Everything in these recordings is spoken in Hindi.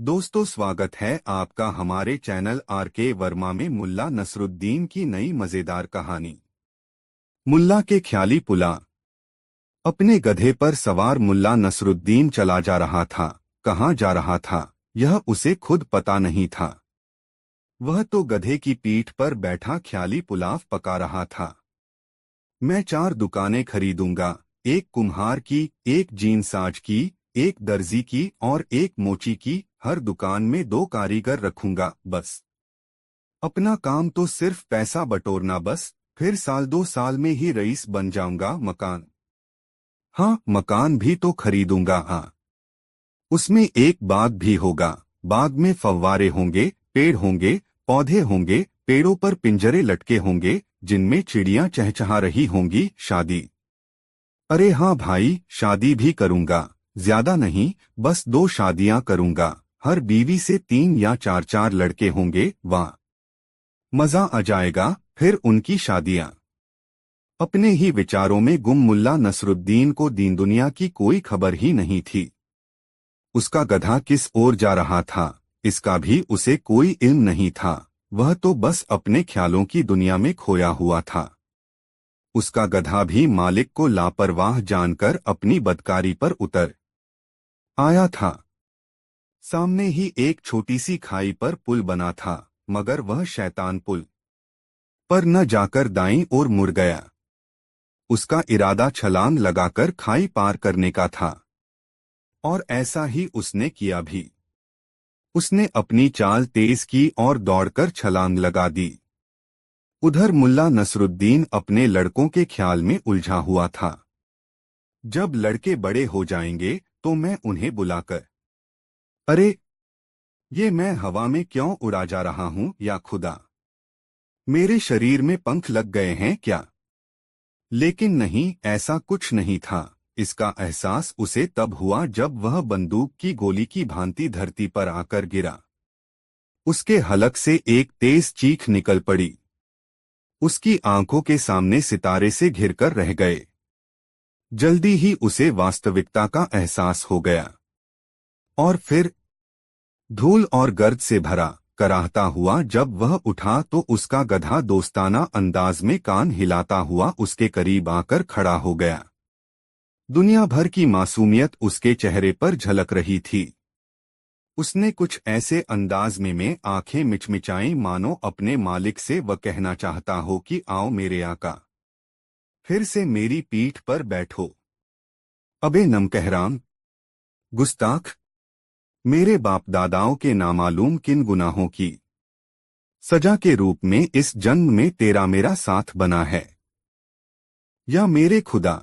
दोस्तों, स्वागत है आपका हमारे चैनल आर.के. वर्मा में मुल्ला नसरुद्दीन की नई मजेदार कहानी। मुल्ला के ख्याली पुला। अपने गधे पर सवार मुल्ला नसरुद्दीन चला जा रहा था। कहाँ जा रहा था यह उसे खुद पता नहीं था। वह तो गधे की पीठ पर बैठा ख्याली पुलाव पका रहा था। मैं 4 दुकानें खरीदूंगा, एक कुम्हार की, एक जीनसाज की, एक दर्जी की और एक मोची की। हर दुकान में 2 कारीगर रखूंगा बस। अपना काम तो सिर्फ पैसा बटोरना बस। फिर साल 2 साल में ही रईस बन जाऊंगा। मकान, हाँ मकान भी तो खरीदूंगा। हाँ, उसमें एक बाग भी होगा। बाग में फव्वारे होंगे, पेड़ होंगे, पौधे होंगे। पेड़ों पर पिंजरे लटके होंगे जिनमें चिड़ियां चहचहा रही होंगी। शादी, अरे हाँ भाई, शादी भी करूंगा। ज्यादा नहीं, बस 2 शादियां करूंगा। हर बीवी से 3 या 4 लड़के होंगे। वाह, मजा आ जाएगा। फिर उनकी शादियां। अपने ही विचारों में गुम मुल्ला नसरुद्दीन को दीन दुनिया की कोई खबर ही नहीं थी। उसका गधा किस ओर जा रहा था इसका भी उसे कोई इल्म नहीं था। वह तो बस अपने ख्यालों की दुनिया में खोया हुआ था। उसका गधा भी मालिक को लापरवाह जानकर अपनी बदकारी पर उतर आया था। सामने ही एक छोटी सी खाई पर पुल बना था, मगर वह शैतान पुल पर न जाकर दाईं ओर मुड़ गया। उसका इरादा छलांग लगाकर खाई पार करने का था, और ऐसा ही उसने किया भी। उसने अपनी चाल तेज की और दौड़कर छलांग लगा दी। उधर मुल्ला नसरुद्दीन अपने लड़कों के ख्याल में उलझा हुआ था। जब लड़के बड़े हो जाएंगे तो मैं उन्हें बुलाकर, अरे ये मैं हवा में क्यों उड़ा जा रहा हूँ, या खुदा मेरे शरीर में पंख लग गए हैं क्या। लेकिन नहीं, ऐसा कुछ नहीं था। इसका एहसास उसे तब हुआ जब वह बंदूक की गोली की भांति धरती पर आकर गिरा। उसके हलक से एक तेज चीख निकल पड़ी। उसकी आंखों के सामने सितारे से घिरकर रह गए। जल्दी ही उसे वास्तविकता का एहसास हो गया। और फिर धूल और गर्द से भरा कराहता हुआ जब वह उठा तो उसका गधा दोस्ताना अंदाज में कान हिलाता हुआ उसके करीब आकर खड़ा हो गया। दुनिया भर की मासूमियत उसके चेहरे पर झलक रही थी। उसने कुछ ऐसे अंदाज में आंखें मिचमिचाई मानो अपने मालिक से वह कहना चाहता हो कि आओ मेरे आका, फिर से मेरी पीठ पर बैठो। अबे नमकहराम, गुस्ताख, मेरे बाप दादाओं के नामालूम किन गुनाहों की सजा के रूप में इस जन्म में तेरा मेरा साथ बना है। या मेरे खुदा,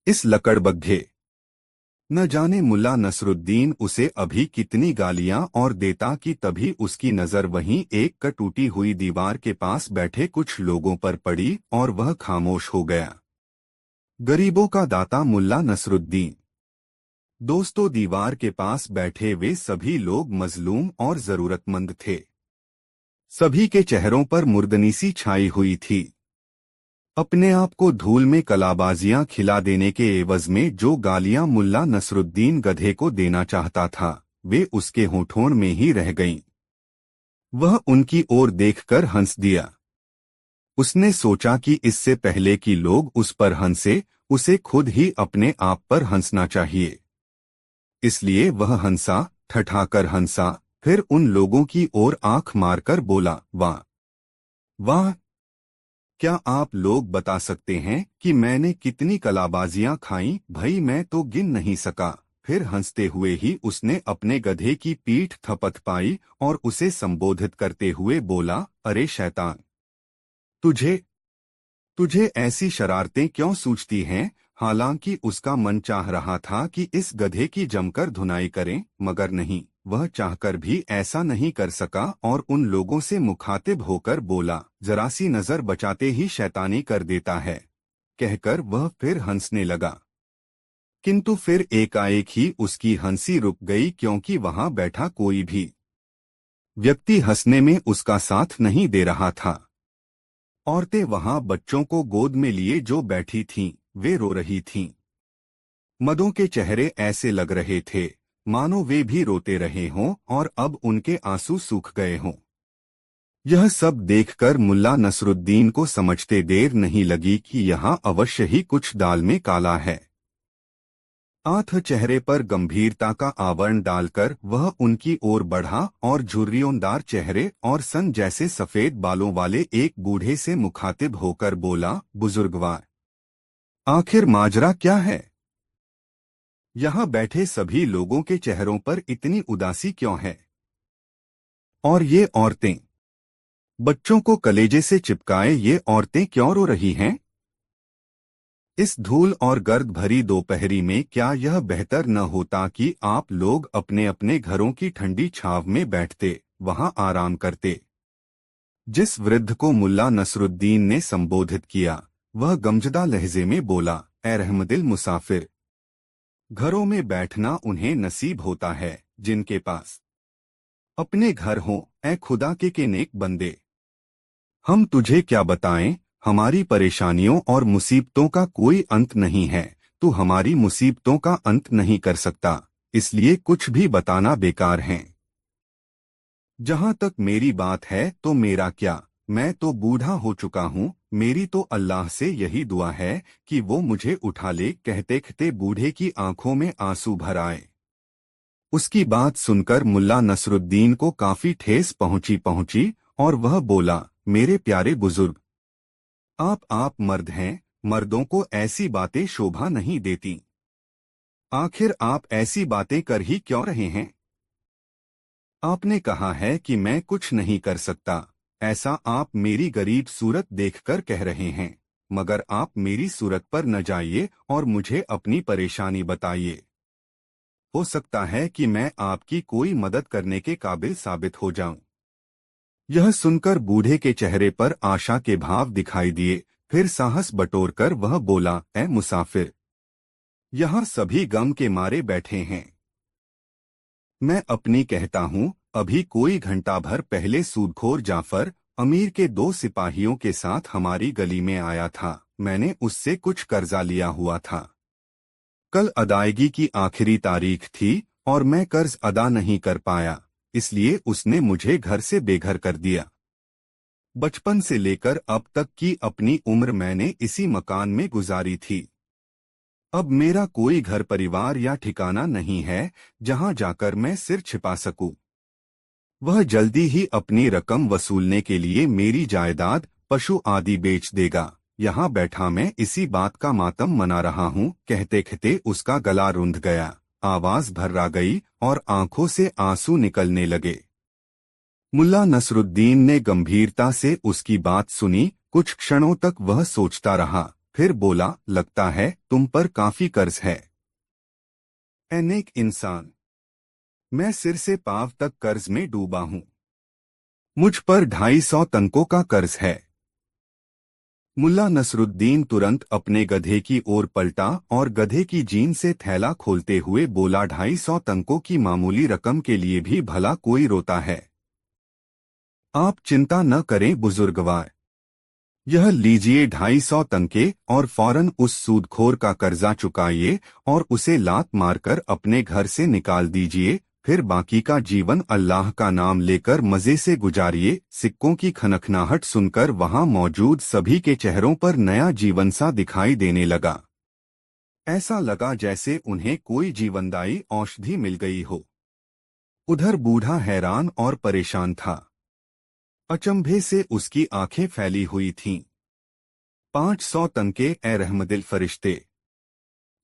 इस लकड़बग्घे, न जाने मुल्ला नसरुद्दीन उसे अभी कितनी गालियां और देता कि तभी उसकी नजर वहीं एक टूटी हुई दीवार के पास बैठे कुछ लोगों पर पड़ी और वह खामोश हो गया। गरीबों का दाता मुल्ला नसरुद्दीन। दोस्तों, दीवार के पास बैठे वे सभी लोग मजलूम और जरूरतमंद थे। सभी के चेहरों पर मुर्दनी सी छाई हुई थी। अपने आप को धूल में कलाबाजियां खिला देने के एवज में जो गालियां मुल्ला नसरुद्दीन गधे को देना चाहता था, वे उसके होठों में ही रह गईं। वह उनकी ओर देखकर हंस दिया। उसने सोचा कि इससे पहले कि लोग उस पर हंसे, उसे खुद ही अपने आप पर हंसना चाहिए। इसलिए वह हंसा, ठठाकर हंसा, फिर उन लोगों की ओर आंख मारकर बोला, वाह वाह, क्या आप लोग बता सकते हैं कि मैंने कितनी कलाबाजियां खाईं? भई मैं तो गिन नहीं सका। फिर हंसते हुए ही उसने अपने गधे की पीठ थपथपाई और उसे संबोधित करते हुए बोला, अरे शैतान, तुझे तुझे ऐसी शरारतें क्यों सूझती हैं? हालांकि उसका मन चाह रहा था कि इस गधे की जमकर धुनाई करें, मगर नहीं, वह चाहकर भी ऐसा नहीं कर सका और उन लोगों से मुखातिब होकर बोला, जरा सी नजर बचाते ही शैतानी कर देता है, कहकर वह फिर हंसने लगा। किंतु फिर एकाएक ही उसकी हंसी रुक गई, क्योंकि वहां बैठा कोई भी व्यक्ति हंसने में उसका साथ नहीं दे रहा था। औरतें वहां बच्चों को गोद में लिए जो बैठी थीं, वे रो रही थीं। मर्दों के चेहरे ऐसे लग रहे थे मानो वे भी रोते रहे हों और अब उनके आंसू सूख गए हों। यह सब देखकर मुल्ला नसरुद्दीन को समझते देर नहीं लगी कि यहाँ अवश्य ही कुछ दाल में काला है। आठ चेहरे पर गंभीरता का आवरण डालकर वह उनकी ओर बढ़ा और झुर्रियोंदार चेहरे और सन जैसे सफेद बालों वाले एक बूढ़े से मुखातिब होकर बोला, बुजुर्गवार, आखिर माजरा क्या है? यहाँ बैठे सभी लोगों के चेहरों पर इतनी उदासी क्यों है? और ये औरतें, बच्चों को कलेजे से चिपकाए ये औरतें क्यों रो रही हैं? इस धूल और गर्द भरी दोपहरी में क्या यह बेहतर न होता कि आप लोग अपने अपने घरों की ठंडी छांव में बैठते, वहां आराम करते? जिस वृद्ध को मुल्ला नसरुद्दीन ने संबोधित किया वह गमजदा लहजे में बोला, ए रहमदिल मुसाफिर, घरों में बैठना उन्हें नसीब होता है जिनके पास अपने घर हों। ए खुदा के नेक बंदे, हम तुझे क्या बताएं, हमारी परेशानियों और मुसीबतों का कोई अंत नहीं है। तू हमारी मुसीबतों का अंत नहीं कर सकता, इसलिए कुछ भी बताना बेकार है। जहां तक मेरी बात है तो मेरा क्या, मैं तो बूढ़ा हो चुका हूँ। मेरी तो अल्लाह से यही दुआ है कि वो मुझे उठा ले। कहते कहते बूढ़े की आंखों में आंसू भर आए। उसकी बात सुनकर मुल्ला नसरुद्दीन को काफी ठेस पहुंची और वह बोला, मेरे प्यारे बुजुर्ग, आप मर्द हैं, मर्दों को ऐसी बातें शोभा नहीं देती। आखिर आप ऐसी बातें कर ही क्यों रहे हैं? आपने कहा है कि मैं कुछ नहीं कर सकता, ऐसा आप मेरी गरीब सूरत देखकर कह रहे हैं। मगर आप मेरी सूरत पर न जाइए और मुझे अपनी परेशानी बताइए। हो सकता है कि मैं आपकी कोई मदद करने के काबिल साबित हो जाऊं। यह सुनकर बूढ़े के चेहरे पर आशा के भाव दिखाई दिए। फिर साहस बटोरकर वह बोला, ए मुसाफिर, यहाँ सभी गम के मारे बैठे हैं। मैं अपनी कहता हूँ, अभी कोई घंटा भर पहले सूदखोर जाफर अमीर के 2 सिपाहियों के साथ हमारी गली में आया था। मैंने उससे कुछ कर्जा लिया हुआ था। कल अदायगी की आखिरी तारीख थी और मैं कर्ज अदा नहीं कर पाया, इसलिए उसने मुझे घर से बेघर कर दिया। बचपन से लेकर अब तक की अपनी उम्र मैंने इसी मकान में गुजारी थी। अब मेरा कोई घर परिवार या ठिकाना नहीं है जहां जाकर मैं सिर छिपा सकूं। वह जल्दी ही अपनी रकम वसूलने के लिए मेरी जायदाद, पशु आदि बेच देगा। यहाँ बैठा मैं इसी बात का मातम मना रहा हूँ। कहते कहते उसका गला रुंध गया, आवाज भर्रा गई और आंखों से आंसू निकलने लगे। मुल्ला नसरुद्दीन ने गंभीरता से उसकी बात सुनी। कुछ क्षणों तक वह सोचता रहा, फिर बोला, लगता है तुम पर काफी कर्ज है। ए नेक इंसान, मैं सिर से पांव तक कर्ज में डूबा हूँ। मुझ पर 250 तंकों का कर्ज है। मुल्ला नसरुद्दीन तुरंत अपने गधे की ओर पलटा और गधे की जीन से थैला खोलते हुए बोला, 250 तंकों की मामूली रकम के लिए भी भला कोई रोता है। आप चिंता न करें बुजुर्गवार, यह लीजिए 250 तंके और फौरन उस सूदखोर का कर्जा चुकाइए और उसे लात मारकर अपने घर से निकाल दीजिए। फिर बाकी का जीवन अल्लाह का नाम लेकर मजे से गुजारिए। सिक्कों की खनखनाहट सुनकर वहां मौजूद सभी के चेहरों पर नया जीवन सा दिखाई देने लगा। ऐसा लगा जैसे उन्हें कोई जीवनदायी औषधि मिल गई हो। उधर बूढ़ा हैरान और परेशान था। अचंभे से उसकी आंखें फैली हुई थीं। 500 तंके, ए रहमदिल फरिश्ते,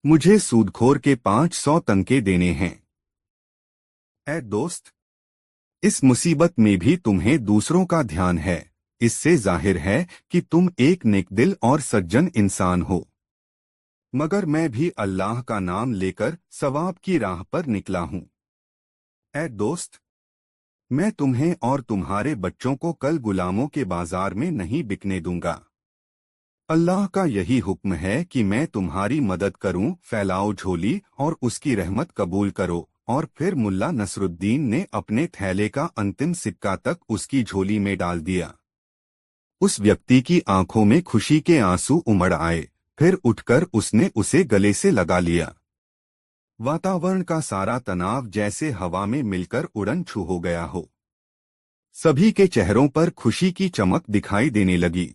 मुझे सूदखोर के 500 तंके देने हैं। ए दोस्त, इस मुसीबत में भी तुम्हें दूसरों का ध्यान है। इससे जाहिर है कि तुम एक नेकदिल और सज्जन इंसान हो। मगर मैं भी अल्लाह का नाम लेकर सवाब की राह पर निकला हूँ। ए दोस्त, मैं तुम्हें और तुम्हारे बच्चों को कल गुलामों के बाजार में नहीं बिकने दूंगा। अल्लाह का यही हुक्म है कि मैं तुम्हारी मदद करूं। फैलाओ झोली और उसकी रहमत कबूल करो। और फिर मुल्ला नसरुद्दीन ने अपने थैले का अंतिम सिक्का तक उसकी झोली में डाल दिया। उस व्यक्ति की आंखों में खुशी के आंसू उमड़ आए। फिर उठकर उसने उसे गले से लगा लिया। वातावरण का सारा तनाव जैसे हवा में मिलकर उड़न छू हो गया हो। सभी के चेहरों पर खुशी की चमक दिखाई देने लगी।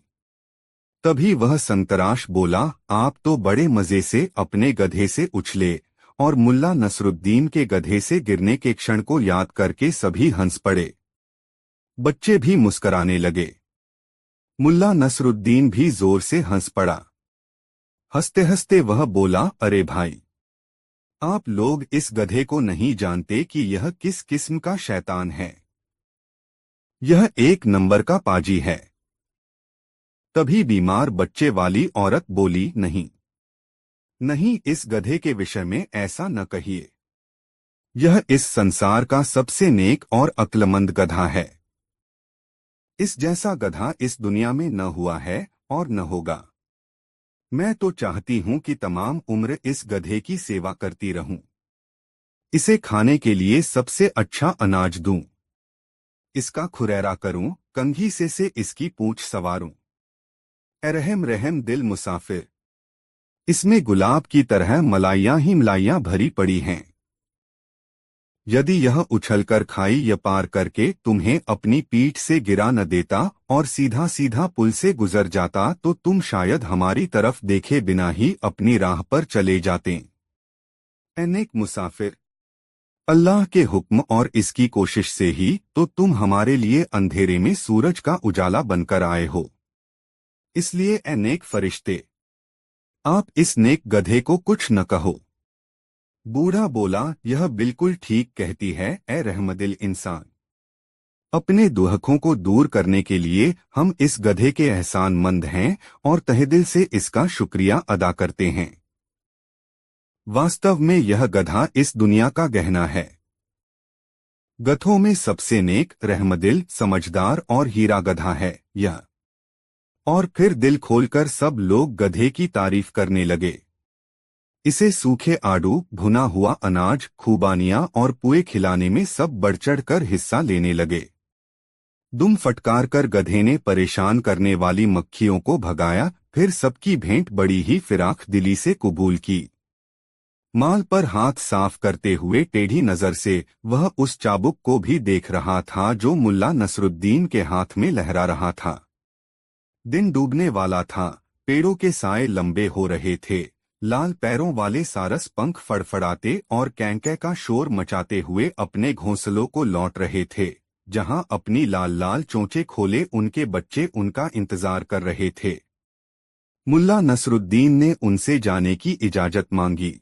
तभी वह संतराश बोला, आप तो बड़े मजे से अपने गधे से उछले, और मुल्ला नसरुद्दीन के गधे से गिरने के क्षण को याद करके सभी हंस पड़े। बच्चे भी मुस्कराने लगे। मुल्ला नसरुद्दीन भी जोर से हंस पड़ा। हंसते हंसते वह बोला, अरे भाई, आप लोग इस गधे को नहीं जानते कि यह किस किस्म का शैतान है। यह एक नंबर का पाजी है। तभी बीमार बच्चे वाली औरत बोली, नहीं नहीं, इस गधे के विषय में ऐसा न कहिए। यह इस संसार का सबसे नेक और अक्लमंद गधा है। इस जैसा गधा इस दुनिया में न हुआ है और न होगा। मैं तो चाहती हूं कि तमाम उम्र इस गधे की सेवा करती रहूं, इसे खाने के लिए सबसे अच्छा अनाज दूं, इसका खुरैरा करूं, कंघी से इसकी पूंछ संवारूं। ए रहम रहम दिल मुसाफिर, इसमें गुलाब की तरह मलाइयां ही मलाइयां भरी पड़ी हैं। यदि यह उछलकर खाई या पार करके तुम्हें अपनी पीठ से गिरा न देता और सीधा सीधा पुल से गुजर जाता तो तुम शायद हमारी तरफ देखे बिना ही अपनी राह पर चले जाते। ए नेक मुसाफिर, अल्लाह के हुक्म और इसकी कोशिश से ही तो तुम हमारे लिए अंधेरे में सूरज का उजाला बनकर आए हो। इसलिए ए नेक फरिश्ते, आप इस नेक गधे को कुछ न कहो। बूढ़ा बोला, यह बिल्कुल ठीक कहती है ए रहमदिल इंसान। अपने दुहकों को दूर करने के लिए हम इस गधे के एहसानमंद हैं और तहेदिल से इसका शुक्रिया अदा करते हैं। वास्तव में यह गधा इस दुनिया का गहना है। गधों में सबसे नेक, रहमदिल, समझदार और हीरा गधा है यह। और फिर दिल खोलकर सब लोग गधे की तारीफ करने लगे। इसे सूखे आड़ू, भुना हुआ अनाज, खूबानियां और पुए खिलाने में सब बढ़-चढ़ कर हिस्सा लेने लगे। दुम फटकार कर गधे ने परेशान करने वाली मक्खियों को भगाया, फिर सबकी भेंट बड़ी ही फिराक दिली से कबूल की। माल पर हाथ साफ करते हुए टेढ़ी नजर से वह उस चाबुक को भी देख रहा था जो मुल्ला नसरुद्दीन के हाथ में लहरा रहा था। दिन डूबने वाला था, पेड़ों के साए लंबे हो रहे थे, लाल पैरों वाले सारस पंख फड़फड़ाते और कैंकै का शोर मचाते हुए अपने घोंसलों को लौट रहे थे, जहां अपनी लाल लाल चोंचे खोले उनके बच्चे उनका इंतजार कर रहे थे। मुल्ला नसरुद्दीन ने उनसे जाने की इजाजत मांगी।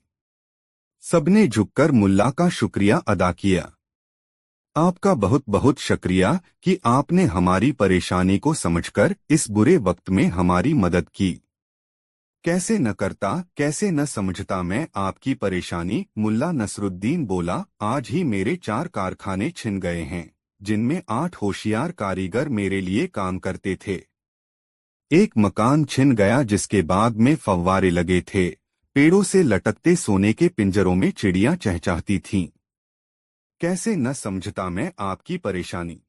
सबने झुककर मुल्ला का शुक्रिया अदा किया। आपका बहुत बहुत शुक्रिया कि आपने हमारी परेशानी को समझकर इस बुरे वक्त में हमारी मदद की। कैसे न करता, कैसे न समझता मैं आपकी परेशानी। मुल्ला नसरुद्दीन बोला, आज ही मेरे 4 कारखाने छिन गए हैं, जिनमें 8 होशियार कारीगर मेरे लिए काम करते थे। एक मकान छिन गया जिसके बाद में फव्वारे लगे थे, पेड़ों से लटकते सोने के पिंजरों में चिड़ियां चहचहाती थीं। कैसे न समझता मैं आपकी परेशानी,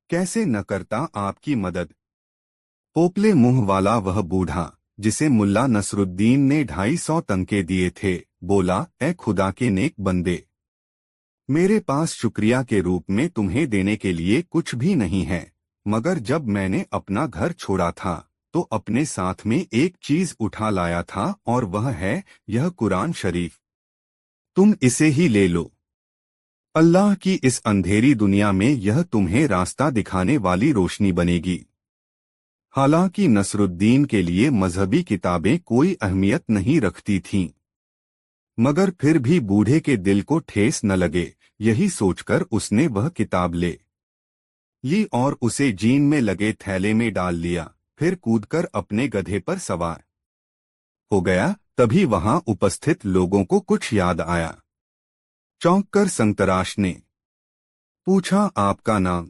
कैसे न करता आपकी मदद। पोपले मुंह वाला वह बूढ़ा, जिसे मुल्ला नसरुद्दीन ने 250 तंके दिए थे, बोला, ए खुदा के नेक बंदे, मेरे पास शुक्रिया के रूप में तुम्हें देने के लिए कुछ भी नहीं है, मगर जब मैंने अपना घर छोड़ा था तो अपने साथ में एक चीज उठा लाया था और वह है यह कुरान शरीफ। तुम इसे ही ले लो। अल्लाह की इस अंधेरी दुनिया में यह तुम्हें रास्ता दिखाने वाली रोशनी बनेगी। हालांकि नसरुद्दीन के लिए मजहबी किताबें कोई अहमियत नहीं रखती थीं, मगर फिर भी बूढ़े के दिल को ठेस न लगे, यही सोचकर उसने वह किताब ले ली और उसे जीन में लगे थैले में डाल लिया, फिर कूदकर अपने गधे पर सवार हो गया। तभी वहां उपस्थित लोगों को कुछ याद आया। चौंककर संतराश ने पूछा, आपका नाम?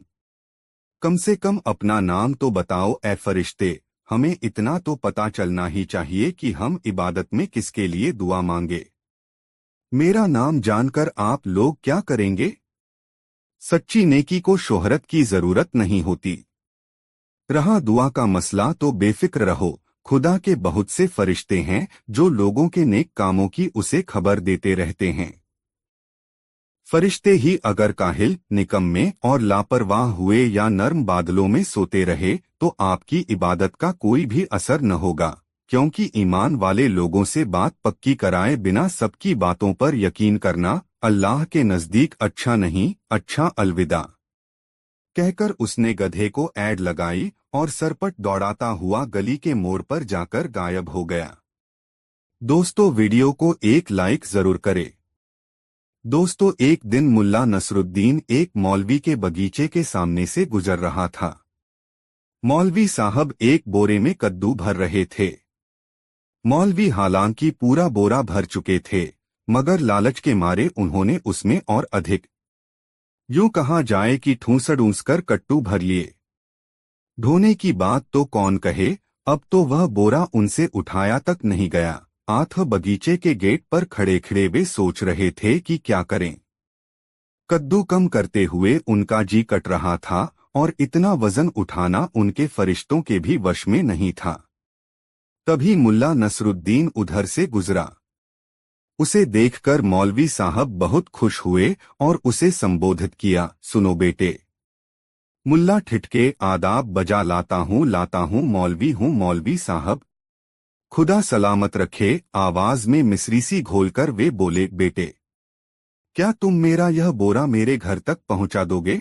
कम से कम अपना नाम तो बताओ ए फरिश्ते, हमें इतना तो पता चलना ही चाहिए कि हम इबादत में किसके लिए दुआ मांगे। मेरा नाम जानकर आप लोग क्या करेंगे? सच्ची नेकी को शोहरत की जरूरत नहीं होती। रहा दुआ का मसला तो बेफिक्र रहो, खुदा के बहुत से फरिश्ते हैं जो लोगों के नेक कामों की उसे खबर देते रहते हैं। फरिश्ते ही अगर काहिल, निकम्मे और लापरवाह हुए या नर्म बादलों में सोते रहे तो आपकी इबादत का कोई भी असर न होगा, क्योंकि ईमान वाले लोगों से बात पक्की कराए बिना सबकी बातों पर यकीन करना अल्लाह के नजदीक अच्छा नहीं। अच्छा, अलविदा कहकर उसने गधे को ऐड लगाई और सरपट दौड़ाता हुआ गली के मोड़ पर जाकर गायब हो गया। दोस्तों, वीडियो को एक लाइक जरूर करें। दोस्तों, एक दिन मुल्ला नसरुद्दीन एक मौलवी के बगीचे के सामने से गुजर रहा था। मौलवी साहब एक बोरे में कद्दू भर रहे थे। मौलवी हालांकि पूरा बोरा भर चुके थे, मगर लालच के मारे उन्होंने उसमें और अधिक, यूं कहा जाए कि ठूंस कर कट्टू भर लिए। ढोने की बात तो कौन कहे, अब तो वह बोरा उनसे उठाया तक नहीं गया। आठ बगीचे के गेट पर खड़े खड़े वे सोच रहे थे कि क्या करें। कद्दू कम करते हुए उनका जी कट रहा था और इतना वजन उठाना उनके फरिश्तों के भी वश में नहीं था। तभी मुल्ला नसरुद्दीन उधर से गुजरा। उसे देखकर मौलवी साहब बहुत खुश हुए और उसे संबोधित किया, सुनो बेटे। मुल्ला ठिठके, आदाब बजा लाता हूँ मौलवी हूँ मौलवी साहब। खुदा सलामत रखे, आवाज में मिस्री सी घोलकर वे बोले, बेटे क्या तुम मेरा यह बोरा मेरे घर तक पहुंचा दोगे?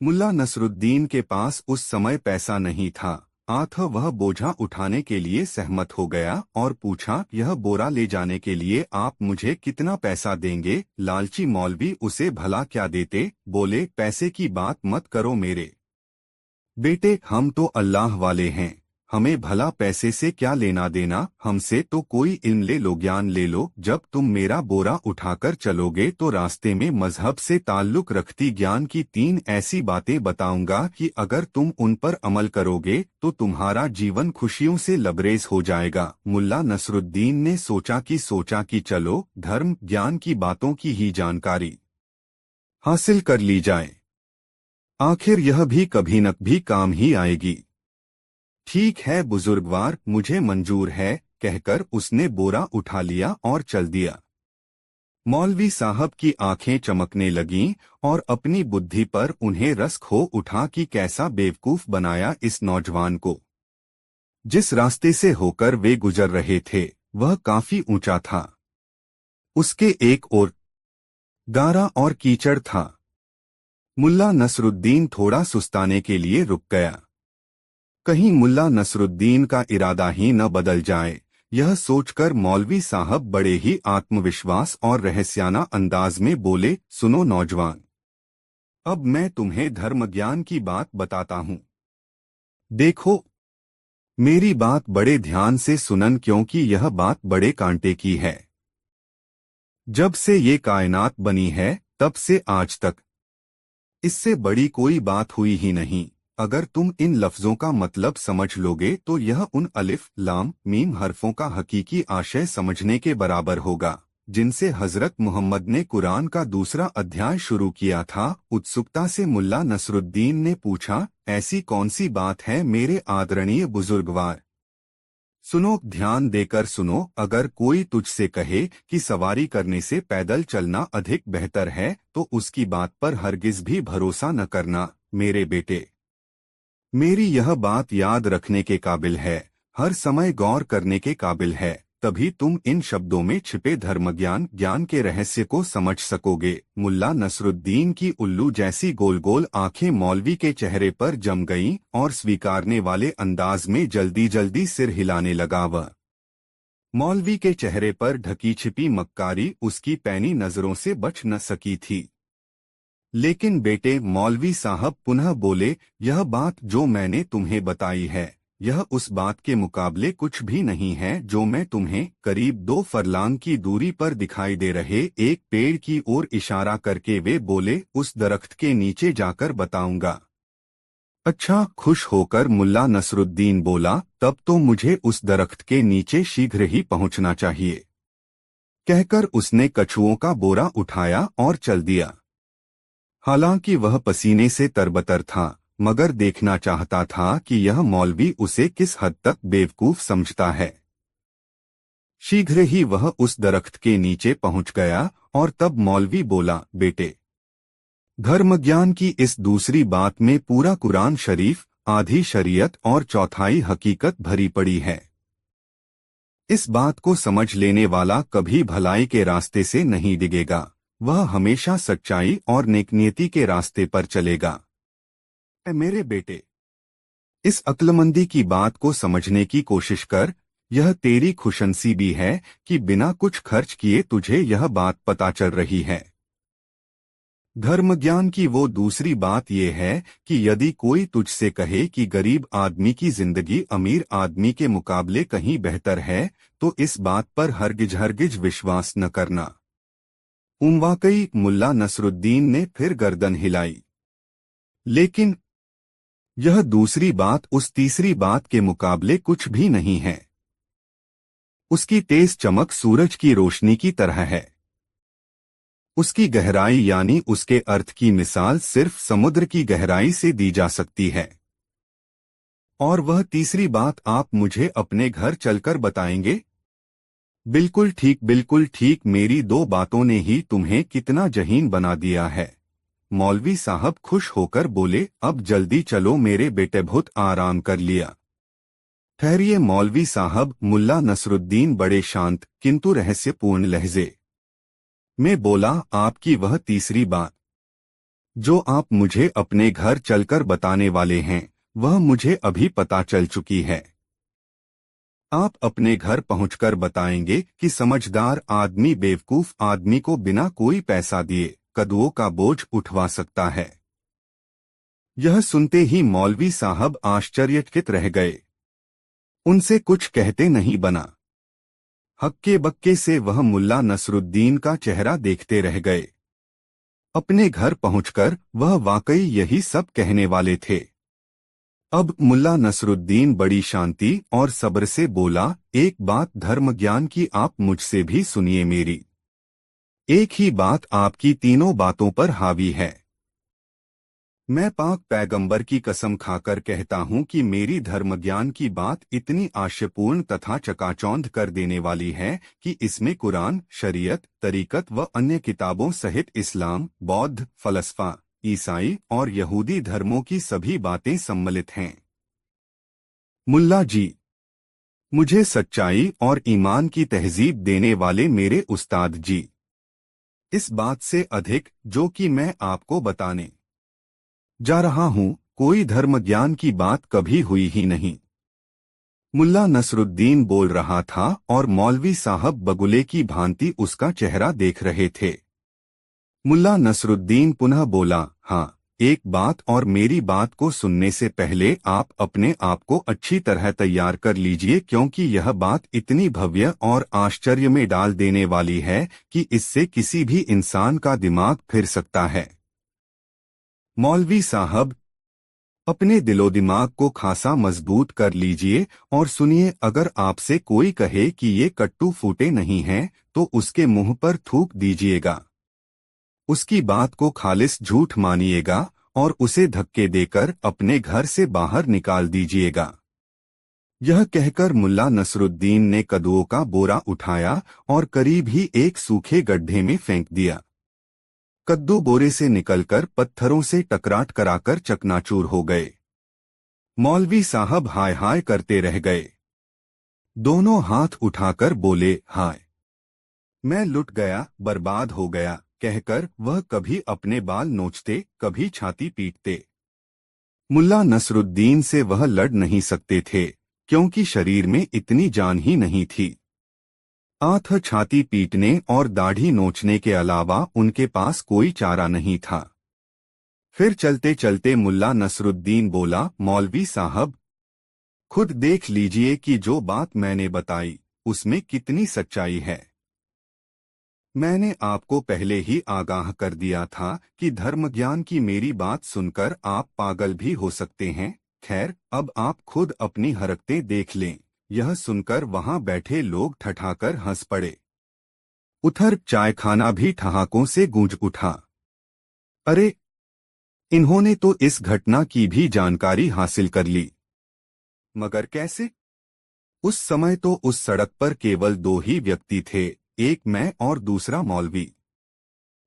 मुल्ला नसरुद्दीन के पास उस समय पैसा नहीं था, आठ वह बोझा उठाने के लिए सहमत हो गया और पूछा, यह बोरा ले जाने के लिए आप मुझे कितना पैसा देंगे? लालची मौलवी उसे भला क्या देते, बोले, पैसे की बात मत करो मेरे बेटे, हम तो अल्लाह वाले हैं, हमें भला पैसे से क्या लेना देना, हमसे तो कोई इल्म ले लो, ज्ञान ले लो। जब तुम मेरा बोरा उठाकर चलोगे तो रास्ते में मजहब से ताल्लुक रखती ज्ञान की 3 ऐसी बातें बताऊंगा कि अगर तुम उन पर अमल करोगे तो तुम्हारा जीवन खुशियों से लबरेज हो जाएगा। मुल्ला नसरुद्दीन ने सोचा कि चलो धर्म ज्ञान की बातों की ही जानकारी हासिल कर ली जाए, आखिर यह भी कभी न कभी काम ही आएगी। ठीक है बुजुर्गवार, मुझे मंजूर है, कहकर उसने बोरा उठा लिया और चल दिया। मौलवी साहब की आंखें चमकने लगीं और अपनी बुद्धि पर उन्हें रस्क हो उठा कि कैसा बेवकूफ बनाया इस नौजवान को। जिस रास्ते से होकर वे गुजर रहे थे वह काफी ऊंचा था। उसके एक ओर गारा और कीचड़ था। मुल्ला नसरुद्दीन थोड़ा सुस्ताने के लिए रुक गया। कहीं मुल्ला नसरुद्दीन का इरादा ही न बदल जाए, यह सोचकर मौलवी साहब बड़े ही आत्मविश्वास और रहस्याना अंदाज में बोले, सुनो नौजवान, अब मैं तुम्हें धर्म ज्ञान की बात बताता हूँ। देखो, मेरी बात बड़े ध्यान से सुनन, क्योंकि यह बात बड़े कांटे की है। जब से ये कायनात बनी है तब से आज तक इससे बड़ी कोई बात हुई ही नहीं। अगर तुम इन लफ्जों का मतलब समझ लोगे तो यह उन अलिफ लाम मीम हरफों का हकीकी आशय समझने के बराबर होगा जिनसे हजरत मोहम्मद ने कुरान का दूसरा अध्याय शुरू किया था। उत्सुकता से मुल्ला नसरुद्दीन ने पूछा, ऐसी कौन सी बात है मेरे आदरणीय बुजुर्गवार? सुनो, ध्यान देकर सुनो। अगर कोई तुझसे कहे कि सवारी करने से पैदल चलना अधिक बेहतर है तो उसकी बात पर हरगिज भी भरोसा न करना मेरे बेटे। मेरी यह बात याद रखने के काबिल है, हर समय गौर करने के काबिल है, तभी तुम इन शब्दों में छिपे ज्ञान के रहस्य को समझ सकोगे। मुल्ला नसरुद्दीन की उल्लू जैसी गोल गोल आंखें मौलवी के चेहरे पर जम गईं और स्वीकारने वाले अंदाज में जल्दी जल्दी सिर हिलाने लगा। वह मौलवी के चेहरे पर ढकी छिपी मक्कारी उसकी पैनी नजरों से बच न सकी थी। लेकिन बेटे, मौलवी साहब पुनः बोले, यह बात जो मैंने तुम्हें बताई है यह उस बात के मुकाबले कुछ भी नहीं है जो मैं तुम्हें करीब 2 फरलांग की दूरी पर दिखाई दे रहे एक पेड़ की ओर इशारा करके वे बोले, उस दरख्त के नीचे जाकर बताऊंगा। अच्छा, खुश होकर मुल्ला नसरुद्दीन बोला, तब तो मुझे उस दरख्त के नीचे शीघ्र ही पहुंचना चाहिए। कहकर उसने कछुओं का बोरा उठाया और चल दिया। हालांकि वह पसीने से तरबतर था, मगर देखना चाहता था कि यह मौलवी उसे किस हद तक बेवकूफ समझता है। शीघ्र ही वह उस दरख्त के नीचे पहुंच गया और तब मौलवी बोला, बेटे, धर्मज्ञान की इस दूसरी बात में पूरा कुरान शरीफ, आधी शरीयत और चौथाई हकीकत भरी पड़ी है। इस बात को समझ लेने वाला कभी भलाई के रास्ते से नहीं डिगेगा, वह हमेशा सच्चाई और नेकनीति के रास्ते पर चलेगा। ऐ मेरे बेटे, इस अक्लमंदी की बात को समझने की कोशिश कर। यह तेरी खुशनसीबी है कि बिना कुछ खर्च किए तुझे यह बात पता चल रही है। धर्मज्ञान की वो दूसरी बात यह है कि यदि कोई तुझसे कहे कि गरीब आदमी की जिंदगी अमीर आदमी के मुकाबले कहीं बेहतर है, तो इस बात पर हरगिज विश्वास न करना। वाकई मुल्ला नसरुद्दीन ने फिर गर्दन हिलाई। लेकिन यह दूसरी बात उस तीसरी बात के मुकाबले कुछ भी नहीं है। उसकी तेज चमक सूरज की रोशनी की तरह है। उसकी गहराई यानी उसके अर्थ की मिसाल सिर्फ समुद्र की गहराई से दी जा सकती है। और वह तीसरी बात आप मुझे अपने घर चलकर बताएंगे? बिल्कुल ठीक, मेरी दो बातों ने ही तुम्हें कितना जहीन बना दिया है। मौलवी साहब खुश होकर बोले, अब जल्दी चलो मेरे बेटे, बहुत आराम कर लिया। ठहरिए मौलवी साहब, मुल्ला नसरुद्दीन बड़े शांत किंतु रहस्यपूर्ण लहजे में बोला, आपकी वह तीसरी बात जो आप मुझे अपने घर चलकर बताने वाले हैं, वह मुझे अभी पता चल चुकी है। आप अपने घर पहुंचकर बताएंगे कि समझदार आदमी बेवकूफ आदमी को बिना कोई पैसा दिए कदुओं का बोझ उठवा सकता है। यह सुनते ही मौलवी साहब आश्चर्यचकित रह गए। उनसे कुछ कहते नहीं बना। हक्के बक्के से वह मुल्ला नसरुद्दीन का चेहरा देखते रह गए। अपने घर पहुंचकर वह वाकई यही सब कहने वाले थे। अब मुल्ला नसरुद्दीन बड़ी शांति और सब्र से बोला, एक बात धर्मज्ञान की आप मुझसे भी सुनिए। मेरी एक ही बात आपकी तीनों बातों पर हावी है। मैं पाक पैगंबर की कसम खाकर कहता हूं कि मेरी धर्मज्ञान की बात इतनी आशयपूर्ण तथा चकाचौंध कर देने वाली है कि इसमें कुरान, शरीयत, तरीकत व अन्य किताबों सहित इस्लाम, बौद्ध, फलसफा, ईसाई और यहूदी धर्मों की सभी बातें सम्मिलित हैं। मुल्ला जी, मुझे सच्चाई और ईमान की तहजीब देने वाले मेरे उस्ताद जी, इस बात से अधिक जो कि मैं आपको बताने जा रहा हूं, कोई धर्म ज्ञान की बात कभी हुई ही नहीं। मुल्ला नसरुद्दीन बोल रहा था और मौलवी साहब बगुले की भांति उसका चेहरा देख रहे थे। मुल्ला नसरुद्दीन पुनः बोला, हाँ, एक बात और मेरी बात को सुनने से पहले आप अपने आप को अच्छी तरह तैयार कर लीजिए, क्योंकि यह बात इतनी भव्य और आश्चर्य में डाल देने वाली है कि इससे किसी भी इंसान का दिमाग फिर सकता है। मौलवी साहब, अपने दिलो दिमाग को खासा मजबूत कर लीजिए और सुनिए, अगर आपसे कोई कहे कि ये कट्टू फूटे नहीं हैं, तो उसके मुंह पर थूक दीजिएगा। उसकी बात को खालिस झूठ मानिएगा और उसे धक्के देकर अपने घर से बाहर निकाल दीजिएगा। यह कहकर मुल्ला नसरुद्दीन ने कद्दुओं का बोरा उठाया और करीब ही एक सूखे गड्ढे में फेंक दिया। कद्दू बोरे से निकलकर पत्थरों से टकराट कराकर चकनाचूर हो गए। मौलवी साहब हाय हाय करते रह गए। दोनों हाथ उठाकर बोले, हाय, मैं लुट गया, बर्बाद हो गया, कहकर वह कभी अपने बाल नोचते, कभी छाती पीटते। मुल्ला नसरुद्दीन से वह लड़ नहीं सकते थे, क्योंकि शरीर में इतनी जान ही नहीं थी। आंथ छाती पीटने और दाढ़ी नोचने के अलावा उनके पास कोई चारा नहीं था। फिर चलते चलते मुल्ला नसरुद्दीन बोला, मौलवी साहब, खुद देख लीजिए कि जो बात मैंने बताई उसमें कितनी सच्चाई है। मैंने आपको पहले ही आगाह कर दिया था कि धर्मज्ञान की मेरी बात सुनकर आप पागल भी हो सकते हैं। खैर, अब आप खुद अपनी हरकतें देख लें। यह सुनकर वहां बैठे लोग ठठाकर हंस पड़े। उधर चायखाना भी ठहाकों से गूंज उठा। अरे, इन्होंने तो इस घटना की भी जानकारी हासिल कर ली, मगर कैसे? उस समय तो उस सड़क पर केवल दो ही व्यक्ति थे, एक मैं और दूसरा मौलवी।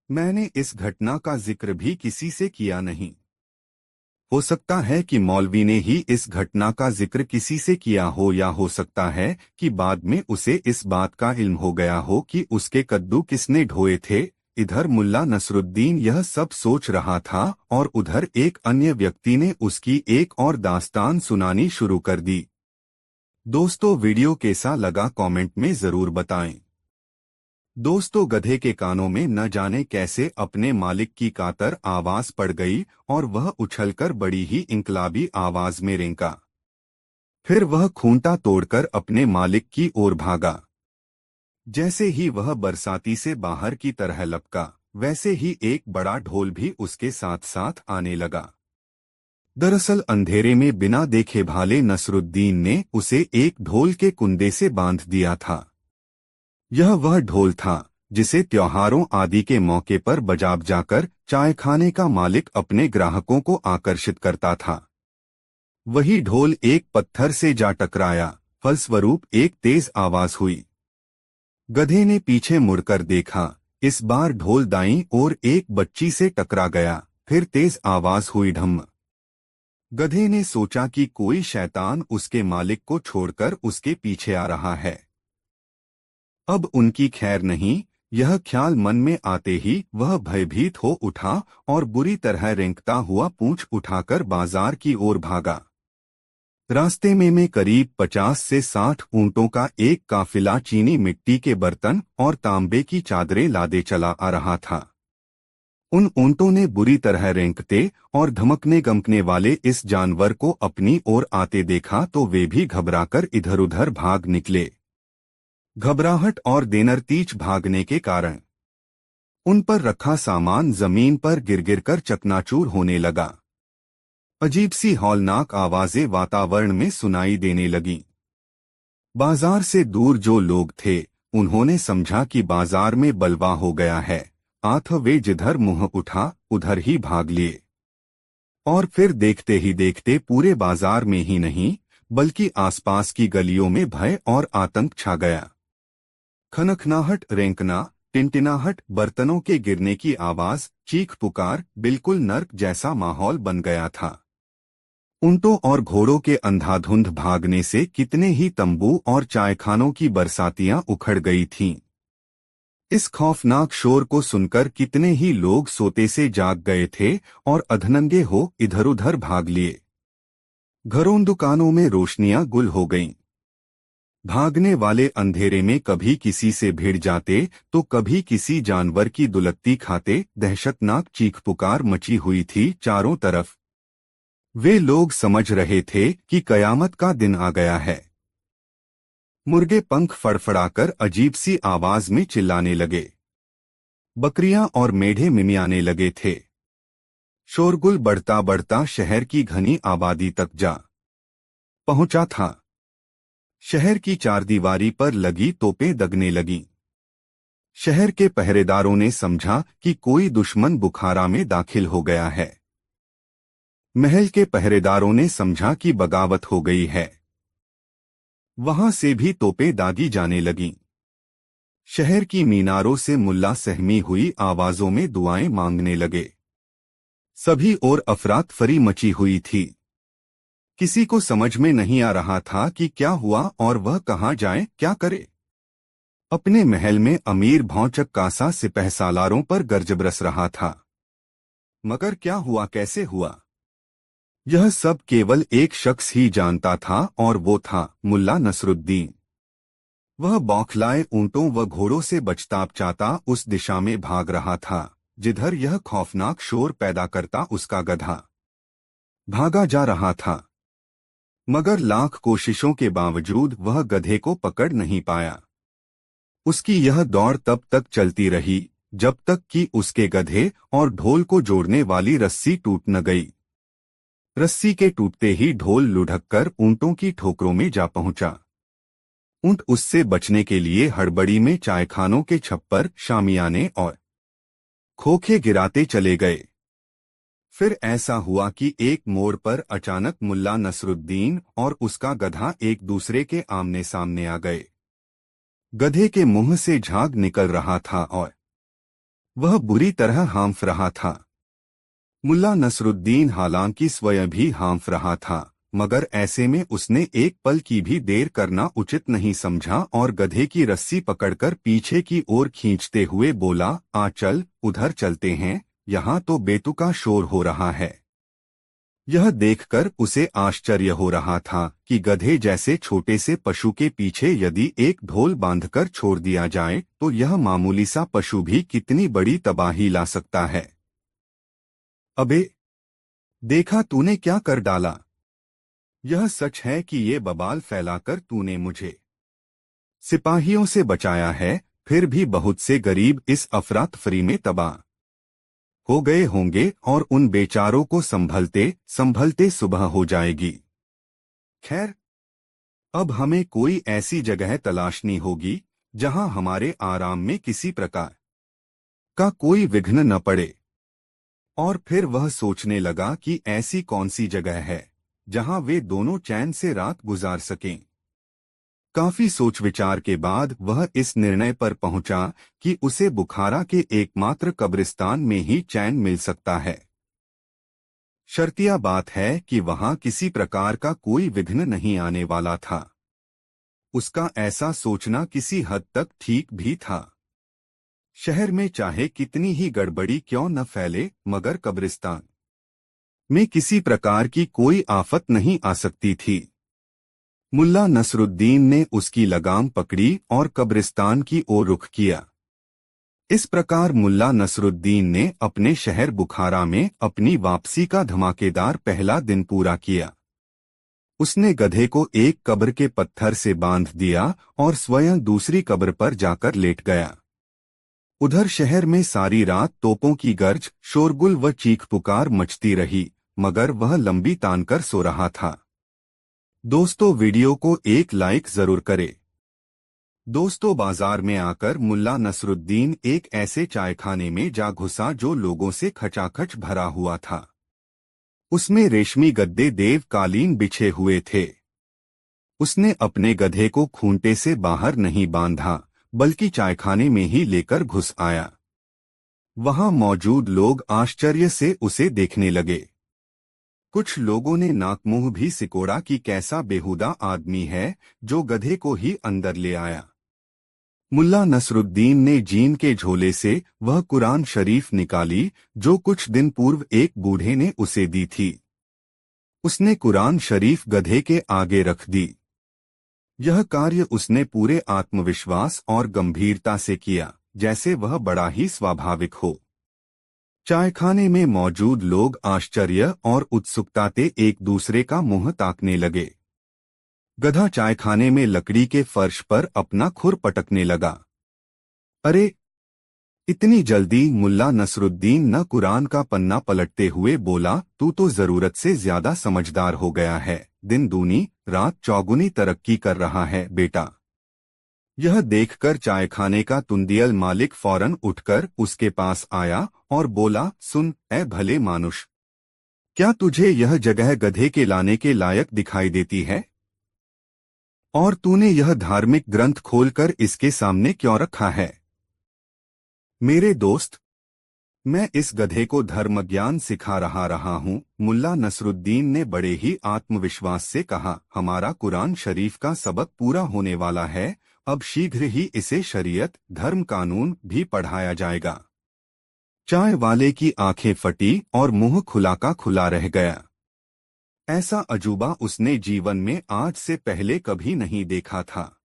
मैंने इस घटना का जिक्र भी किसी से किया नहीं। हो सकता है कि मौलवी ने ही इस घटना का जिक्र किसी से किया हो, या हो सकता है कि बाद में उसे इस बात का इल्म हो गया हो कि उसके कद्दू किसने ढोए थे। इधर मुल्ला नसरुद्दीन यह सब सोच रहा था और उधर एक अन्य व्यक्ति ने उसकी एक और दास्तान सुनानी शुरू कर दी। दोस्तों, वीडियो कैसा लगा कमेंट में जरूर बताएं। दोस्तों, गधे के कानों में न जाने कैसे अपने मालिक की कातर आवाज पड़ गई और वह उछलकर बड़ी ही इंकलाबी आवाज में रेंका। फिर वह खूंटा तोड़कर अपने मालिक की ओर भागा। जैसे ही वह बरसाती से बाहर की तरह लपका, वैसे ही एक बड़ा ढोल भी उसके साथ साथ आने लगा। दरअसल अंधेरे में बिना देखे भाले नसरुद्दीन ने उसे एक ढोल के कुंदे से बांध दिया था। यह वह ढोल था जिसे त्योहारों आदि के मौके पर बजा जाकर चाय खाने का मालिक अपने ग्राहकों को आकर्षित करता था। वही ढोल एक पत्थर से जा टकराया, फलस्वरूप एक तेज आवाज हुई। गधे ने पीछे मुड़कर देखा। इस बार ढोल दाईं ओर एक बच्ची से टकरा गया। फिर तेज आवाज हुई, ढम। गधे ने सोचा कि कोई शैतान उसके मालिक को छोड़कर उसके पीछे आ रहा है। अब उनकी खैर नहीं। यह ख्याल मन में आते ही वह भयभीत हो उठा और बुरी तरह रेंकता हुआ पूंछ उठाकर बाजार की ओर भागा। रास्ते में करीब 50 से 60 ऊंटों का एक काफिला चीनी मिट्टी के बर्तन और तांबे की चादरें लादे चला आ रहा था। उन ऊंटों ने बुरी तरह रेंकते और धमकने गमकने वाले इस जानवर को अपनी ओर आते देखा तो वे भी घबराकर इधर उधर भाग निकले। घबराहट और देनरतीच भागने के कारण उन पर रखा सामान जमीन पर गिर गिर कर चकनाचूर होने लगा। अजीब सी हौलनाक आवाजें वातावरण में सुनाई देने लगीं। बाजार से दूर जो लोग थे उन्होंने समझा कि बाजार में बलवा हो गया है। आथ वे जिधर मुंह उठा उधर ही भाग लिए। और फिर देखते ही देखते पूरे बाजार में ही नहीं बल्कि आसपास की गलियों में भय और आतंक छा गया। खनखनाहट, रेंकना, टिनटिनाहट, बर्तनों के गिरने की आवाज, चीख पुकार, बिल्कुल नर्क जैसा माहौल बन गया था। ऊंटों और घोड़ों के अंधाधुंध भागने से कितने ही तंबू और चायखानों की बरसातियां उखड़ गई थीं। इस खौफनाक शोर को सुनकर कितने ही लोग सोते से जाग गए थे और अधनंगे हो इधर उधर भाग लिए। घरों दुकानों में रोशनियां गुल हो गईं। भागने वाले अंधेरे में कभी किसी से भिड़ जाते तो कभी किसी जानवर की दुलत्ती खाते। दहशतनाक चीख पुकार मची हुई थी चारों तरफ। वे लोग समझ रहे थे कि कयामत का दिन आ गया है। मुर्गे पंख फड़फड़ाकर अजीब सी आवाज में चिल्लाने लगे। बकरियां और मेढ़े मिमियाने लगे थे। शोरगुल बढ़ता बढ़ता शहर की घनी आबादी तक जा पहुंचा था। शहर की चारदीवारी पर लगी तोपें दगने लगीं। शहर के पहरेदारों ने समझा कि कोई दुश्मन बुखारा में दाखिल हो गया है। महल के पहरेदारों ने समझा कि बगावत हो गई है। वहां से भी तोपें दागी जाने लगीं। शहर की मीनारों से मुल्ला सहमी हुई आवाजों में दुआएं मांगने लगे। सभी ओर अफरातफरी मची हुई थी। किसी को समझ में नहीं आ रहा था कि क्या हुआ और वह कहां जाए, क्या करे। अपने महल में अमीर भौचक कासा सिपहसालारों पर गरज बरस रहा था। मगर क्या हुआ, कैसे हुआ, यह सब केवल एक शख्स ही जानता था और वो था मुल्ला नसरुद्दीन। वह बौखलाए ऊंटों व घोड़ों से बचताबचाता उस दिशा में भाग रहा था जिधर यह खौफनाक शोर पैदा करता उसका गधा भागा जा रहा था। मगर लाख कोशिशों के बावजूद वह गधे को पकड़ नहीं पाया। उसकी यह दौड़ तब तक चलती रही जब तक कि उसके गधे और ढोल को जोड़ने वाली रस्सी टूट न गई। रस्सी के टूटते ही ढोल लुढ़ककर ऊंटों की ठोकरों में जा पहुंचा। ऊंट उससे बचने के लिए हड़बड़ी में चायखानों के छप्पर, शामियाने और खोखे गिराते चले गए। फिर ऐसा हुआ कि एक मोड़ पर अचानक मुल्ला नसरुद्दीन और उसका गधा एक दूसरे के आमने सामने आ गए। गधे के मुंह से झाग निकल रहा था और वह बुरी तरह हाँफ रहा था। मुल्ला नसरुद्दीन हालांकि स्वयं भी हाँफ रहा था, मगर ऐसे में उसने एक पल की भी देर करना उचित नहीं समझा और गधे की रस्सी पकड़कर पीछे की ओर खींचते हुए बोला, आ चल, उधर चलते हैं, यहाँ तो बेतुका शोर हो रहा है। यह देखकर उसे आश्चर्य हो रहा था कि गधे जैसे छोटे से पशु के पीछे यदि एक ढोल बांधकर छोड़ दिया जाए तो यह मामूली सा पशु भी कितनी बड़ी तबाही ला सकता है। अबे, देखा तूने क्या कर डाला। यह सच है कि ये बवाल फैलाकर तूने मुझे सिपाहियों से बचाया है, फिर भी बहुत से गरीब इस अफरा-तफरी में तबाह हो गए होंगे और उन बेचारों को संभलते संभलते सुबह हो जाएगी। खैर, अब हमें कोई ऐसी जगह तलाशनी होगी जहां हमारे आराम में किसी प्रकार का कोई विघ्न न पड़े। और फिर वह सोचने लगा कि ऐसी कौन सी जगह है जहां वे दोनों चैन से रात गुजार सकें। काफी सोच विचार के बाद वह इस निर्णय पर पहुंचा कि उसे बुखारा के एकमात्र कब्रिस्तान में ही चैन मिल सकता है। शर्तिया बात है कि वहां किसी प्रकार का कोई विघ्न नहीं आने वाला था। उसका ऐसा सोचना किसी हद तक ठीक भी था। शहर में चाहे कितनी ही गड़बड़ी क्यों न फैले, मगर कब्रिस्तान में किसी प्रकार की कोई आफत नहीं आ सकती थी। मुल्ला नसरुद्दीन ने उसकी लगाम पकड़ी और कब्रिस्तान की ओर रुख किया। इस प्रकार मुल्ला नसरुद्दीन ने अपने शहर बुखारा में अपनी वापसी का धमाकेदार पहला दिन पूरा किया। उसने गधे को एक कब्र के पत्थर से बांध दिया और स्वयं दूसरी कब्र पर जाकर लेट गया। उधर शहर में सारी रात तोपों की गर्ज, शोरगुल व चीख पुकार मचती रही, मगर वह लंबी तानकर सो रहा था। दोस्तों, वीडियो को एक लाइक जरूर करें। दोस्तों, बाजार में आकर मुल्ला नसरुद्दीन एक ऐसे चायखाने में जा घुसा जो लोगों से खचाखच भरा हुआ था। उसमें रेशमी गद्दे, देव कालीन बिछे हुए थे। उसने अपने गधे को खूंटे से बाहर नहीं बांधा, बल्कि चायखाने में ही लेकर घुस आया। वहां मौजूद लोग आश्चर्य से उसे देखने लगे। कुछ लोगों ने नाक मुंह भी सिकोड़ा कि कैसा बेहुदा आदमी है जो गधे को ही अंदर ले आया। मुल्ला नसरुद्दीन ने जीन के झोले से वह कुरान शरीफ निकाली जो कुछ दिन पूर्व एक बूढ़े ने उसे दी थी। उसने कुरान शरीफ गधे के आगे रख दी। यह कार्य उसने पूरे आत्मविश्वास और गंभीरता से किया, जैसे वह बड़ा ही स्वाभाविक हो। चायखाने में मौजूद लोग आश्चर्य और उत्सुकता से एक दूसरे का मुंह ताकने लगे। गधा चायखाने में लकड़ी के फर्श पर अपना खुर पटकने लगा। अरे, इतनी जल्दी? मुल्ला नसरुद्दीन न कुरान का पन्ना पलटते हुए बोला, तू तो जरूरत से ज्यादा समझदार हो गया है। दिन दूनी रात चौगुनी तरक्की कर रहा है बेटा। यह देखकर चायखाने का तुंदियल मालिक फौरन उठकर उसके पास आया और बोला, सुन ए भले मानुष, क्या तुझे यह जगह गधे के लाने के लायक दिखाई देती है? और तूने यह धार्मिक ग्रंथ खोलकर इसके सामने क्यों रखा है? मेरे दोस्त, मैं इस गधे को धर्म ज्ञान सिखा रहा हूँ, मुल्ला नसरुद्दीन ने बड़े ही आत्मविश्वास से कहा। हमारा कुरान शरीफ का सबक पूरा होने वाला है, अब शीघ्र ही इसे शरीयत, धर्म कानून भी पढ़ाया जाएगा। चाय वाले की आंखें फटी और मुंह खुला का खुला रह गया। ऐसा अजूबा उसने जीवन में आज से पहले कभी नहीं देखा था।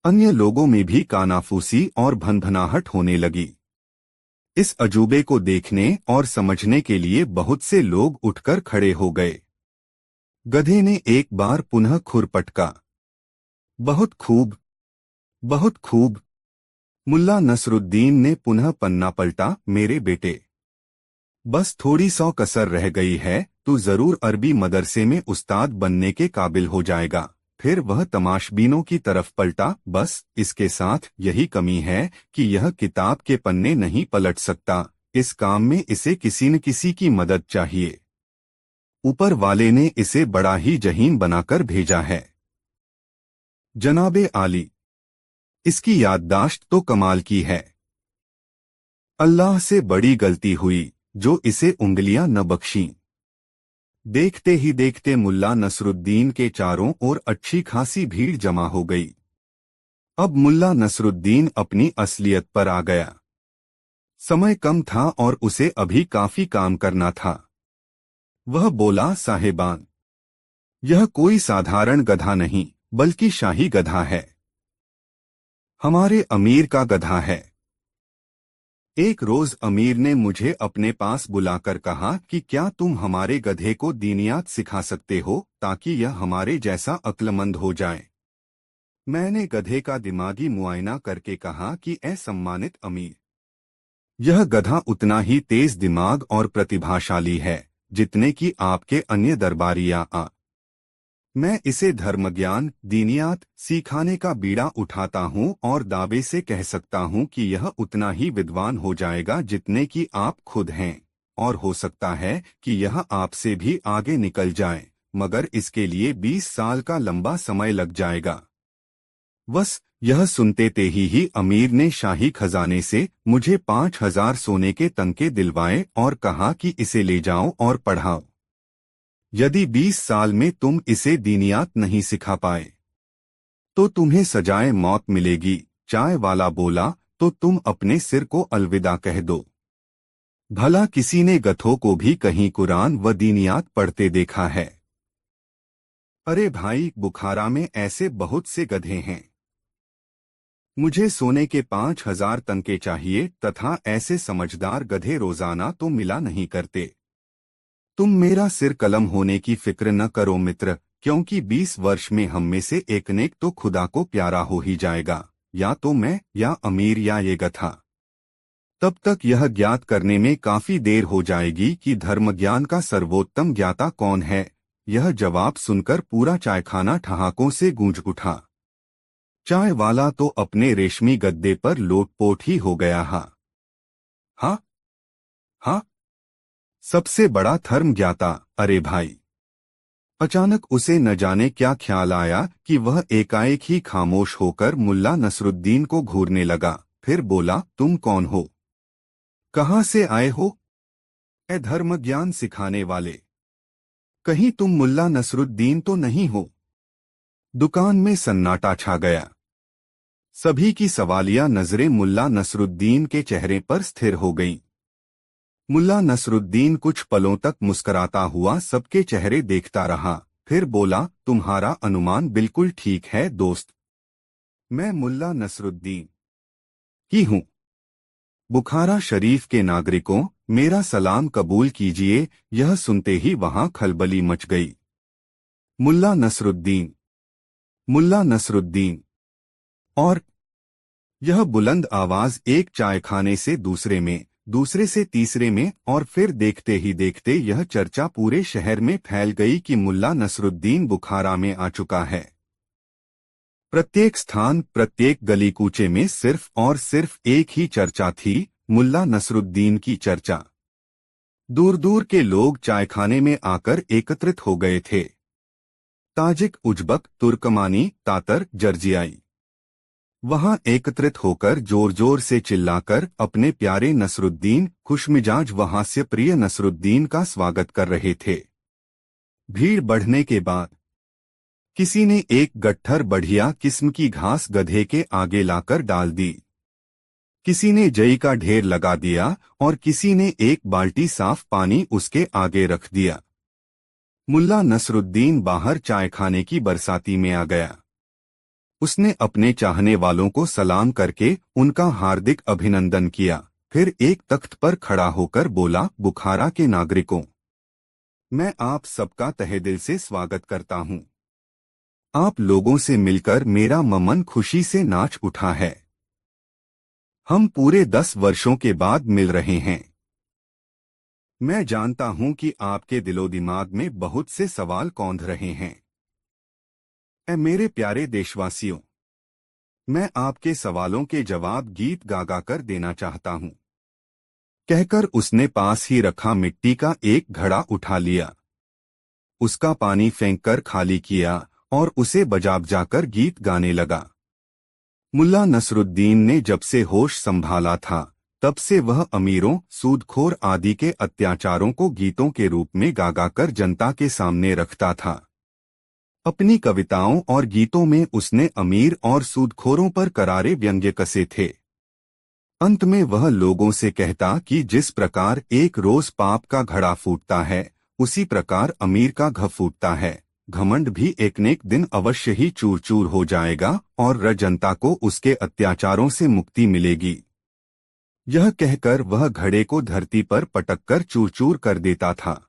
अन्य लोगों में भी कानाफूसी और भनभनाहट होने लगी। इस अजूबे को देखने और समझने के लिए बहुत से लोग उठकर खड़े हो गए। गधे ने एक बार पुनः खुर पटका। बहुत खूब, बहुत खूब। मुल्ला नसरुद्दीन ने पुनः पन्ना पलटा। मेरे बेटे, बस थोड़ी सौ कसर रह गई है, तू जरूर अरबी मदरसे में उस्ताद बनने के काबिल हो जाएगा। फिर वह तमाशबीनों की तरफ पलटा। बस इसके साथ यही कमी है कि यह किताब के पन्ने नहीं पलट सकता, इस काम में इसे किसी न किसी की मदद चाहिए। ऊपर वाले ने इसे बड़ा ही जहीन बनाकर भेजा है। जनाबे आली, इसकी याददाश्त तो कमाल की है। अल्लाह से बड़ी गलती हुई जो इसे उंगलियां न बख्शीं। देखते ही देखते मुल्ला नसरुद्दीन के चारों ओर अच्छी खासी भीड़ जमा हो गई। अब मुल्ला नसरुद्दीन अपनी असलियत पर आ गया। समय कम था और उसे अभी काफी काम करना था। वह बोला, साहेबान, यह कोई साधारण गधा नहीं बल्कि शाही गधा है। हमारे अमीर का गधा है। एक रोज अमीर ने मुझे अपने पास बुलाकर कहा कि क्या तुम हमारे गधे को दीनियात सिखा सकते हो ताकि यह हमारे जैसा अक्लमंद हो जाए। मैंने गधे का दिमागी मुआयना करके कहा कि ऐ सम्मानित अमीर, यह गधा उतना ही तेज दिमाग और प्रतिभाशाली है जितने कि आपके अन्य दरबारिया आ। मैं इसे धर्मज्ञान दीनियात सिखाने का बीड़ा उठाता हूँ और दावे से कह सकता हूँ कि यह उतना ही विद्वान हो जाएगा जितने कि आप खुद हैं, और हो सकता है कि यह आपसे भी आगे निकल जाए, मगर इसके लिए 20 साल का लंबा समय लग जाएगा। बस यह सुनते ही अमीर ने शाही खजाने से मुझे 5,000 सोने के तंके दिलवाए और कहा कि इसे ले जाओ और पढ़ाओ। यदि 20 साल में तुम इसे दीनियात नहीं सिखा पाए तो तुम्हें सजाए मौत मिलेगी। चाय वाला बोला, तो तुम अपने सिर को अलविदा कह दो। भला किसी ने गधों को भी कहीं कुरान व दीनियात पढ़ते देखा है? अरे भाई, बुखारा में ऐसे बहुत से गधे हैं। मुझे सोने के 5,000 तंके चाहिए तथा ऐसे समझदार गधे रोजाना तो मिला नहीं करते। तुम मेरा सिर कलम होने की फिक्र न करो मित्र, क्योंकि 20 वर्ष में हम में से एक नेक तो खुदा को प्यारा हो ही जाएगा, या तो मैं या अमीर या ये गधा। तब तक यह ज्ञात करने में काफी देर हो जाएगी कि धर्मज्ञान का सर्वोत्तम ज्ञाता कौन है। यह जवाब सुनकर पूरा चायखाना ठहाकों से गूंज उठा। चाय वाला तो अपने रेशमी गद्दे पर लोटपोट ही हो गया। हाँ हाँ हाँ, सबसे बड़ा धर्म ज्ञाता, अरे भाई। अचानक उसे न जाने क्या ख्याल आया कि वह एकाएक ही खामोश होकर मुल्ला नसरुद्दीन को घूरने लगा। फिर बोला, तुम कौन हो? कहाँ से आए हो? ए धर्म ज्ञान सिखाने वाले, कहीं तुम मुल्ला नसरुद्दीन तो नहीं हो? दुकान में सन्नाटा छा गया। सभी की सवालिया नजरें मुल्ला नसरुद्दीन के चेहरे पर स्थिर हो गईं। मुल्ला नसरुद्दीन कुछ पलों तक मुस्कराता हुआ सबके चेहरे देखता रहा, फिर बोला, तुम्हारा अनुमान बिल्कुल ठीक है दोस्त। मैं मुल्ला नसरुद्दीन ही हूँ। बुखारा शरीफ के नागरिकों, मेरा सलाम कबूल कीजिए। यह सुनते ही वहां खलबली मच गई। मुल्ला नसरुद्दीन, मुल्ला नसरुद्दीन। और यह बुलंद आवाज एक चायखाने से दूसरे में, दूसरे से तीसरे में, और फिर देखते ही देखते यह चर्चा पूरे शहर में फैल गई कि मुल्ला नसरुद्दीन बुखारा में आ चुका है। प्रत्येक स्थान, प्रत्येक गली कूचे में सिर्फ और सिर्फ एक ही चर्चा थी, मुल्ला नसरुद्दीन की चर्चा। दूर दूर के लोग चायखाने में आकर एकत्रित हो गए थे। ताजिक, उज्बक, तुर्कमानी, तातर, जर्जियाई वहां एकत्रित होकर जोर जोर से चिल्लाकर अपने प्यारे नसरुद्दीन, खुशमिजाज व हास्य प्रिय नसरुद्दीन का स्वागत कर रहे थे। भीड़ बढ़ने के बाद किसी ने एक गट्ठर बढ़िया किस्म की घास गधे के आगे लाकर डाल दी। किसी ने जई का ढेर लगा दिया और किसी ने एक बाल्टी साफ पानी उसके आगे रख दिया। मुल्ला नसरुद्दीन बाहर चायखाने की बरसाती में आ गया। उसने अपने चाहने वालों को सलाम करके उनका हार्दिक अभिनंदन किया, फिर एक तख्त पर खड़ा होकर बोला, बुखारा के नागरिकों, मैं आप सबका तहे दिल से स्वागत करता हूँ। आप लोगों से मिलकर मेरा मन खुशी से नाच उठा है। हम पूरे 10 वर्षों के बाद मिल रहे हैं। मैं जानता हूँ कि आपके दिलो दिमाग में बहुत से सवाल कौंध रहे हैं। ऐ मेरे प्यारे देशवासियों, मैं आपके सवालों के जवाब गीत गा गा कर देना चाहता हूँ। कहकर उसने पास ही रखा मिट्टी का एक घड़ा उठा लिया, उसका पानी फेंककर खाली किया और उसे बजा बजाकर गीत गाने लगा। मुल्ला नसरुद्दीन ने जब से होश संभाला था तब से वह अमीरों, सूदखोर आदि के अत्याचारों को गीतों के रूप में गा गा कर जनता के सामने रखता था। अपनी कविताओं और गीतों में उसने अमीर और सूदखोरों पर करारे व्यंग्य कसे थे। अंत में वह लोगों से कहता कि जिस प्रकार एक रोज पाप का घड़ा फूटता है, उसी प्रकार अमीर का घ फूटता है। घमंड भी एक न एक दिन अवश्य ही चूर चूर हो जाएगा और जनता को उसके अत्याचारों से मुक्ति मिलेगी। यह कहकर वह घड़े को धरती पर पटककर चूर चूर कर देता था।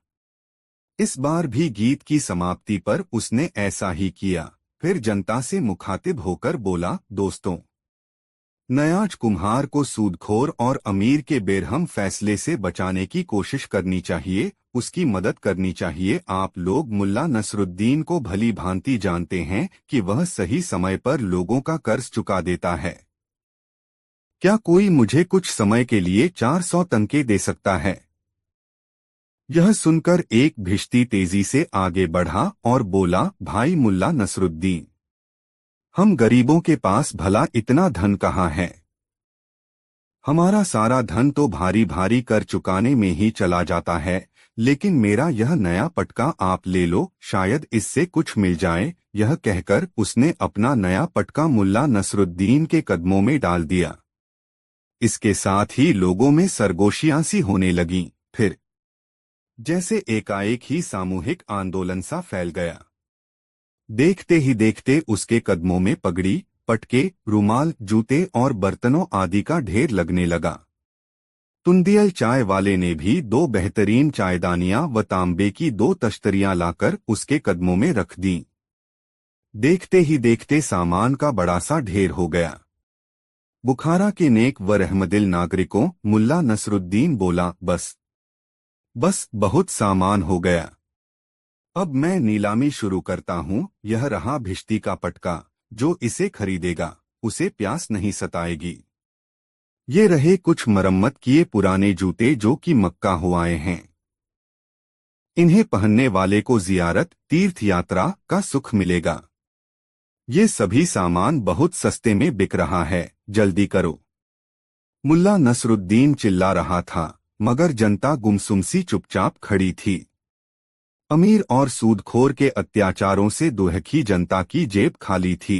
इस बार भी गीत की समाप्ति पर उसने ऐसा ही किया। फिर जनता से मुखातिब होकर बोला, दोस्तों, नयाज कुम्हार को सूदखोर और अमीर के बेरहम फैसले से बचाने की कोशिश करनी चाहिए, उसकी मदद करनी चाहिए। आप लोग मुल्ला नसरुद्दीन को भली भांति जानते हैं कि वह सही समय पर लोगों का कर्ज चुका देता है। क्या कोई मुझे कुछ समय के लिए 400 तनके दे सकता है? यह सुनकर एक भिश्ती तेजी से आगे बढ़ा और बोला, भाई मुल्ला नसरुद्दीन, हम गरीबों के पास भला इतना धन कहाँ है? हमारा सारा धन तो भारी भारी कर चुकाने में ही चला जाता है, लेकिन मेरा यह नया पटका आप ले लो, शायद इससे कुछ मिल जाए। यह कहकर उसने अपना नया पटका मुल्ला नसरुद्दीन के कदमों में डाल दिया। इसके साथ ही लोगों में सरगोशियां सी होने लगीं। फिर जैसे एकाएक ही सामूहिक आंदोलन सा फैल गया। देखते ही देखते उसके कदमों में पगड़ी, पटके, रुमाल, जूते और बर्तनों आदि का ढेर लगने लगा। तुंदियल चाय वाले ने भी 2 बेहतरीन चायदानियां व तांबे की 2 तश्तरियां लाकर उसके कदमों में रख दीं। देखते ही देखते सामान का बड़ा सा ढेर हो गया। बुखारा के नेक व रहमदिल नागरिकों, मुल्ला नसरुद्दीन बोला, बस बहुत सामान हो गया। अब मैं नीलामी शुरू करता हूँ। यह रहा भिश्ती का पटका, जो इसे खरीदेगा उसे प्यास नहीं सताएगी। ये रहे कुछ मरम्मत किए पुराने जूते जो कि मक्का हो आए हैं। इन्हें पहनने वाले को जियारत, तीर्थ यात्रा का सुख मिलेगा। ये सभी सामान बहुत सस्ते में बिक रहा है, जल्दी करो। मुल्ला नसरुद्दीन चिल्ला रहा था, मगर जनता गुमसुम सी चुपचाप खड़ी थी। अमीर और सूदखोर के अत्याचारों से दुहकी जनता की जेब खाली थी।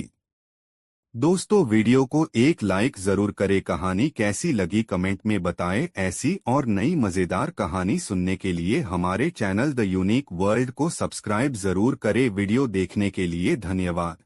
दोस्तों, वीडियो को एक लाइक जरूर करें। कहानी कैसी लगी कमेंट में बताएं। ऐसी और नई मजेदार कहानी सुनने के लिए हमारे चैनल द यूनिक वर्ल्ड को सब्सक्राइब जरूर करें। वीडियो देखने के लिए धन्यवाद।